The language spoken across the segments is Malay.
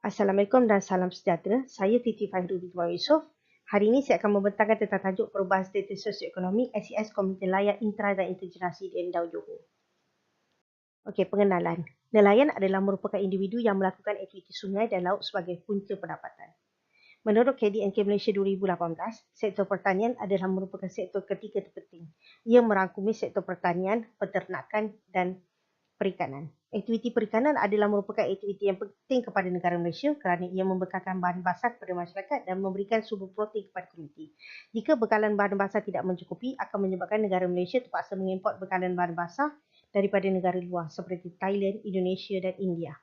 Assalamualaikum dan salam sejahtera. Saya Titi Fahrul Ridwan Yusof. Hari ini saya akan membentangkan tentang tajuk perubahan status sosioekonomi SES Komuniti Nelayan Intra dan Intergenerasi di Endau Johor. Okey, pengenalan. Nelayan adalah merupakan individu yang melakukan aktiviti sungai dan laut sebagai punca pendapatan. Menurut KDNK Malaysia 2018, sektor pertanian adalah merupakan sektor ketiga terpenting. Ia merangkumi sektor pertanian, peternakan dan perikanan. Aktiviti perikanan adalah merupakan aktiviti yang penting kepada negara Malaysia kerana ia membekalkan bahan basah kepada masyarakat dan memberikan sumber protein kepada komuniti. Jika bekalan bahan basah tidak mencukupi, akan menyebabkan negara Malaysia terpaksa mengimport bekalan bahan basah daripada negara luar seperti Thailand, Indonesia dan India.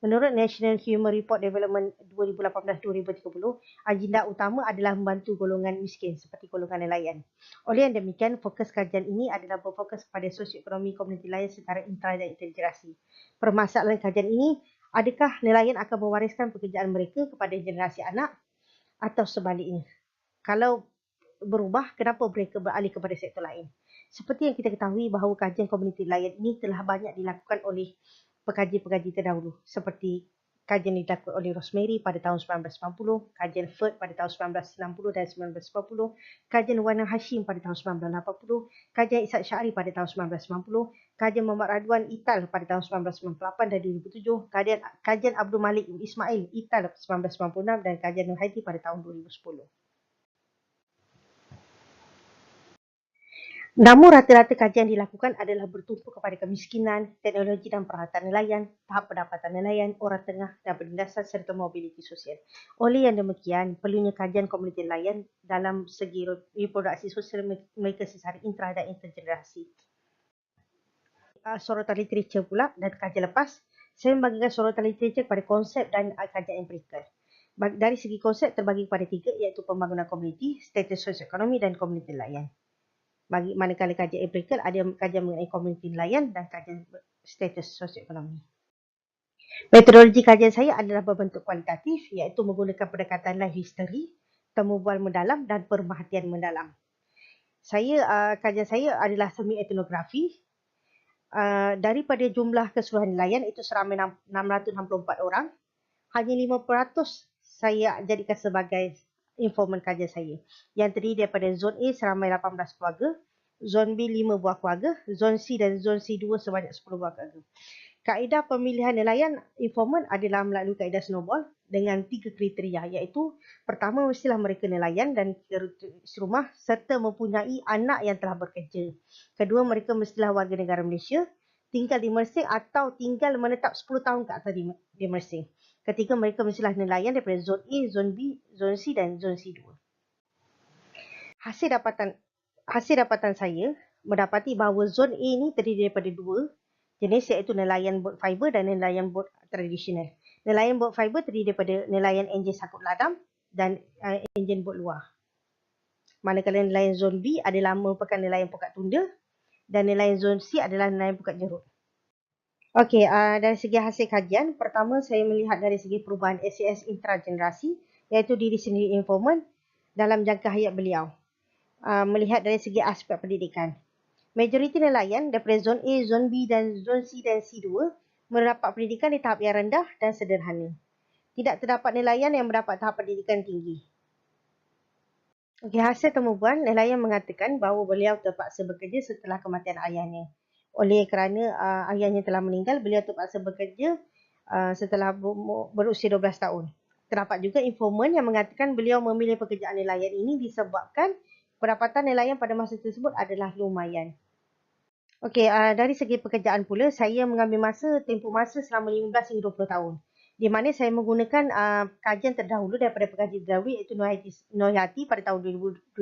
Menurut National Human Report Development 2018-2030, agenda utama adalah membantu golongan miskin seperti golongan nelayan. Oleh yang demikian, fokus kajian ini adalah berfokus kepada sosioekonomi komuniti nelayan secara intra dan intergenerasi. Permasalahan kajian ini, adakah nelayan akan mewariskan pekerjaan mereka kepada generasi anak atau sebaliknya? Kalau berubah, kenapa mereka beralih kepada sektor lain? Seperti yang kita ketahui bahawa kajian komuniti nelayan ini telah banyak dilakukan oleh pekaji-pekaji terdahulu seperti kajian dilakukan oleh Rosemary pada tahun 1990, kajian Ferd pada tahun 1960 dan 1990, kajian Wana Hashim pada tahun 1980, kajian Ishak Syari pada tahun 1990, kajian Muhammad Radwan Ital pada tahun 1998 dan 2007, kajian Abdul Malik Ismail Ital 1996 dan kajian Nur Haiti pada tahun 2010. Namun rata-rata kajian dilakukan adalah bertumpu kepada kemiskinan, teknologi dan peralatan nelayan, tahap pendapatan nelayan, orang tengah dan penindasan serta mobiliti sosial. Oleh yang demikian, perlunya kajian komuniti nelayan dalam segi reproduksi sosial mereka secara intra dan intergenerasi. Sorotan literatur pula dan kajian lepas, saya membagikan sorotan literatur kepada konsep dan kajian empirikal. Dari segi konsep terbagi kepada tiga iaitu pembangunan komuniti, status sosioekonomi dan komuniti nelayan. Bagi manakala kajian empirikal ada kajian mengenai komuniti nelayan dan kajian status sosioekonomi. Metodologi kajian saya adalah berbentuk kualitatif iaitu menggunakan pendekatan life history, temu bual mendalam dan pemerhatian mendalam. Kajian saya adalah semi etnografi. Daripada jumlah keseluruhan nelayan itu seramai 664 orang, hanya 5% saya jadikan sebagai informan kajian saya, yang terdiri daripada zon A seramai 18 keluarga, zon B 5 buah keluarga, zon C dan zon C2 sebanyak 10 buah keluarga. Kaedah pemilihan nelayan informan adalah melalui kaedah snowball dengan 3 kriteria iaitu pertama mestilah mereka nelayan dan serumah serta mempunyai anak yang telah bekerja. Kedua, mereka mestilah warga negara Malaysia, tinggal di Mersing atau tinggal menetap 10 tahun ke atas di Mersing. Ketiga, mereka mestilah nelayan daripada zon A, zon B, zon C dan zon C2. Hasil dapatan saya mendapati bahawa zon A ni terdiri daripada dua jenis iaitu nelayan bot fiber dan nelayan bot tradisional. Nelayan bot fiber terdiri daripada nelayan enjin sakut ladam dan enjin bot luar. Manakala nelayan zon B adalah merupakan nelayan pukat tunda dan nelayan zon C adalah nelayan pukat jerut. Okey, dari segi hasil kajian, pertama saya melihat dari segi perubahan SES intragenerasi iaitu diri sendiri informan dalam jangka hayat beliau. Melihat dari segi aspek pendidikan. Majoriti nelayan daripada zon A, zon B dan zon C dan C2 mendapat pendidikan di tahap yang rendah dan sederhana. Tidak terdapat nelayan yang mendapat tahap pendidikan tinggi. Okey, hasil temubuan, nelayan mengatakan bahawa beliau terpaksa bekerja setelah kematian ayahnya. Oleh kerana ayahnya telah meninggal, beliau terpaksa bekerja setelah berusia 12 tahun. Terdapat juga informan yang mengatakan beliau memilih pekerjaan nelayan ini disebabkan pendapatan nelayan pada masa tersebut adalah lumayan. Okey, dari segi pekerjaan pula, saya mengambil tempoh masa selama 15 hingga 20 tahun. Di mana saya menggunakan kajian terdahulu daripada pekaji terdahulu iaitu Nur Haiti pada tahun 2010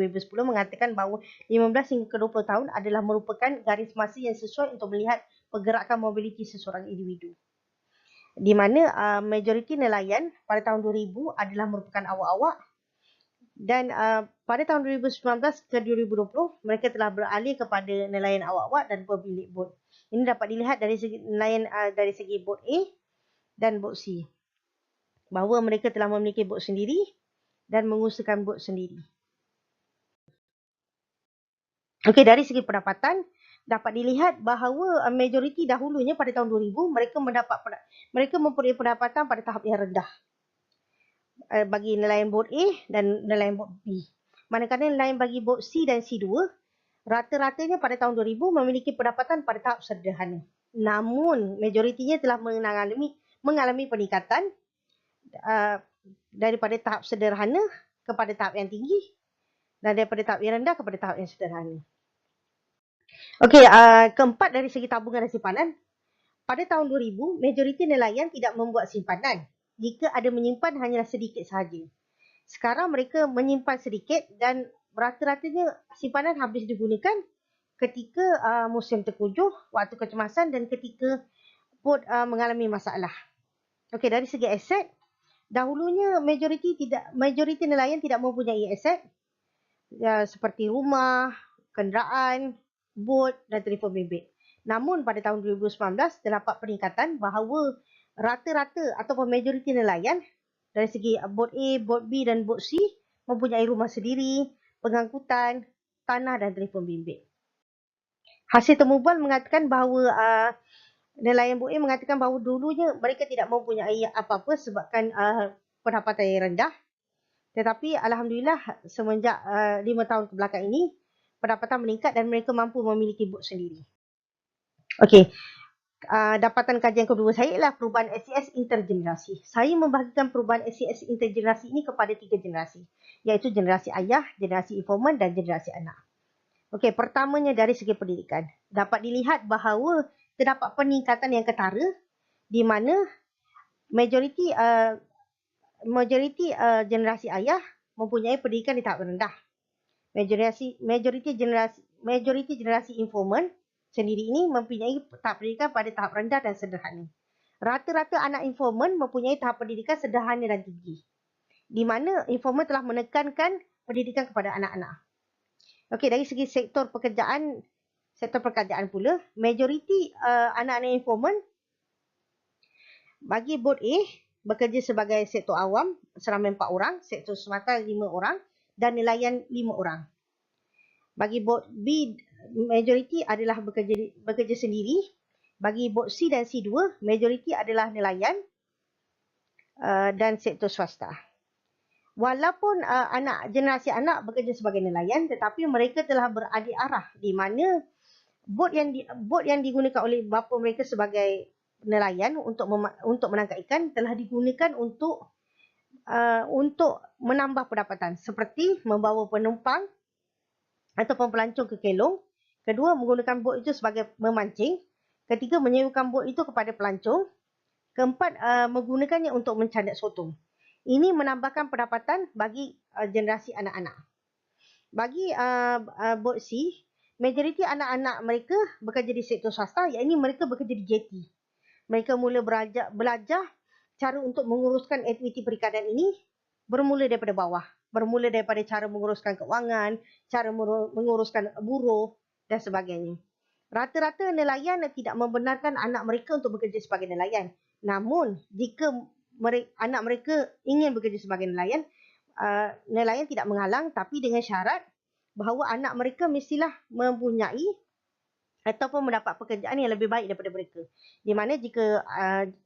mengatakan bahawa 15 hingga 20 tahun adalah merupakan garis masa yang sesuai untuk melihat pergerakan mobiliti seseorang individu. Di mana majoriti nelayan pada tahun 2000 adalah merupakan awak-awak dan pada tahun 2019 ke 2020 mereka telah beralih kepada nelayan awak-awak dan pemilik bot. Ini dapat dilihat dari segi nelayan dari segi bot A dan bot C. Bahawa mereka telah memiliki bot sendiri dan mengusahakan bot sendiri. Okey, dari segi pendapatan dapat dilihat bahawa majoriti dahulunya pada tahun 2000 mereka mempunyai pendapatan pada tahap yang rendah. bagi nelayan boat A dan nelayan boat B. Manakala nelayan bagi boat C dan C2, rata-ratanya pada tahun 2000 memiliki pendapatan pada tahap sederhana. Namun, majoritinya telah mengalami peningkatan daripada tahap sederhana kepada tahap yang tinggi dan daripada tahap yang rendah kepada tahap yang sederhana. Okey, keempat dari segi tabungan dan simpanan. Pada tahun 2000, majoriti nelayan tidak membuat simpanan. Jika ada menyimpan hanyalah sedikit sahaja. Sekarang mereka menyimpan sedikit dan rata-ratanya simpanan habis digunakan ketika musim terkujuh, waktu kecemasan dan ketika bot mengalami masalah. Okey, dari segi aset, dahulunya majoriti nelayan tidak mempunyai aset seperti rumah, kenderaan, bot dan telefon bimbit. Namun pada tahun 2019 terdapat peningkatan bahawa rata-rata ataupun majoriti nelayan dari segi bot A, bot B dan bot C mempunyai rumah sendiri, pengangkutan, tanah dan telefon bimbit. Hasil temubual mengatakan bahawa nelayan bot A mengatakan bahawa dulunya mereka tidak mempunyai apa-apa sebabkan pendapatan yang rendah. Tetapi Alhamdulillah semenjak 5 tahun kebelakang ini, pendapatan meningkat dan mereka mampu memiliki bot sendiri. Okey, dapatan kajian kedua saya ialah perubahan SES intergenerasi. Saya membahagikan perubahan SES intergenerasi ini kepada 3 generasi, iaitu generasi ayah, generasi informan dan generasi anak. Okey, pertamanya dari segi pendidikan. Dapat dilihat bahawa terdapat peningkatan yang ketara di mana majoriti generasi ayah mempunyai pendidikan di tahap rendah. Majoriti generasi informan sendiri ini mempunyai tahap pendidikan pada tahap rendah dan sederhana. Rata-rata anak informan mempunyai tahap pendidikan sederhana dan tinggi, di mana informan telah menekankan pendidikan kepada anak-anak. Okey, dari segi sektor pekerjaan pula, majoriti anak-anak informan bagi bot A bekerja sebagai sektor awam seramai 4 orang, sektor semata 5 orang dan nelayan 5 orang. Bagi bot B, majoriti adalah bekerja sendiri. Bagi bot C dan C2, majoriti adalah nelayan dan sektor swasta. Walaupun generasi anak bekerja sebagai nelayan, tetapi mereka telah beradik arah di mana bot yang digunakan oleh bapa mereka sebagai nelayan untuk menangkap ikan telah digunakan untuk menambah pendapatan, seperti membawa penumpang ataupun pelancong ke kelong. Kedua, menggunakan bot itu sebagai memancing. Ketiga, menyewakan bot itu kepada pelancong. Keempat, menggunakannya untuk mencandak sotong. Ini menambahkan pendapatan bagi generasi anak-anak. Bagi bot C, majoriti anak-anak mereka bekerja di sektor swasta, iaitu mereka bekerja di jeti. Mereka mula belajar cara untuk menguruskan aktiviti perikanan ini bermula daripada bawah. Bermula daripada cara menguruskan keuangan, cara menguruskan buruh dan sebagainya. Rata-rata nelayan tidak membenarkan anak mereka untuk bekerja sebagai nelayan. Namun, jika anak mereka ingin bekerja sebagai nelayan, nelayan tidak menghalang, tapi dengan syarat bahawa anak mereka mestilah mempunyai ataupun mendapat pekerjaan yang lebih baik daripada mereka. Di mana jika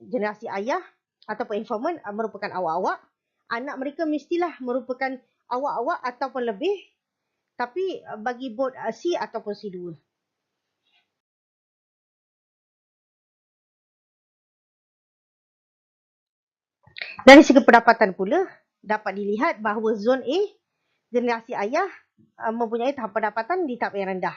generasi ayah ataupun informan merupakan awak-awak, anak mereka mestilah merupakan awak-awak ataupun lebih, tapi bagi bot C ataupun C2. Dari segi pendapatan pula, dapat dilihat bahawa zon A, generasi ayah mempunyai tahap pendapatan di tahap yang rendah.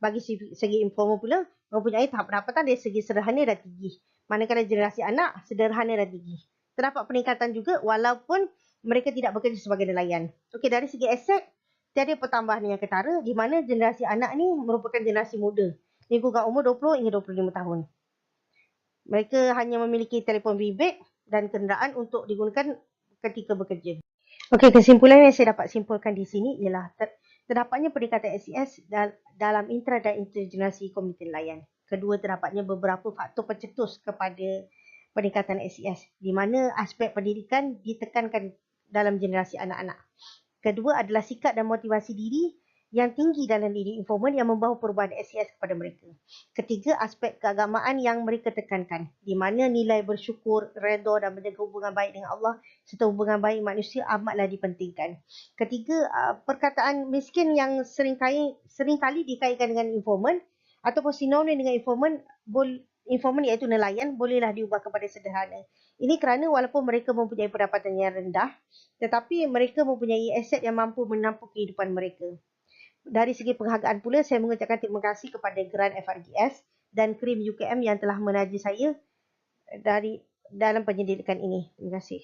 Bagi segi informal pula, mempunyai tahap pendapatan dari segi sederhana dan tinggi. Manakala generasi anak, sederhana dan tinggi. Terdapat peningkatan juga walaupun mereka tidak bekerja sebagai nelayan. Okey, dari segi aset, tiada pertambahan yang ketara di mana generasi anak ni merupakan generasi muda. Lingkungan umur 20 hingga 25 tahun. Mereka hanya memiliki telefon bimbit dan kenderaan untuk digunakan ketika bekerja. Okey, kesimpulan yang saya dapat simpulkan di sini ialah terdapatnya peningkatan SES dalam intra dan intergenerasi komuniti nelayan. Kedua, terdapatnya beberapa faktor pencetus kepada peningkatan SES di mana aspek pendidikan ditekankan dalam generasi anak-anak. Kedua adalah sikap dan motivasi diri yang tinggi dalam diri informan yang membawa perubahan SES kepada mereka. Ketiga, aspek keagamaan yang mereka tekankan, di mana nilai bersyukur, redha dan menjaga hubungan baik dengan Allah serta hubungan baik manusia amatlah dipentingkan. Ketiga, perkataan miskin yang seringkali dikaitkan dengan informan ataupun sinonim dengan informan iaitu nelayan bolehlah diubah kepada sederhana. Ini kerana walaupun mereka mempunyai pendapatan yang rendah, tetapi mereka mempunyai aset yang mampu menampung kehidupan mereka. Dari segi penghargaan pula, saya mengucapkan terima kasih kepada Grant FRGS dan KRIM UKM yang telah menaja saya dalam penyelidikan ini. Terima kasih.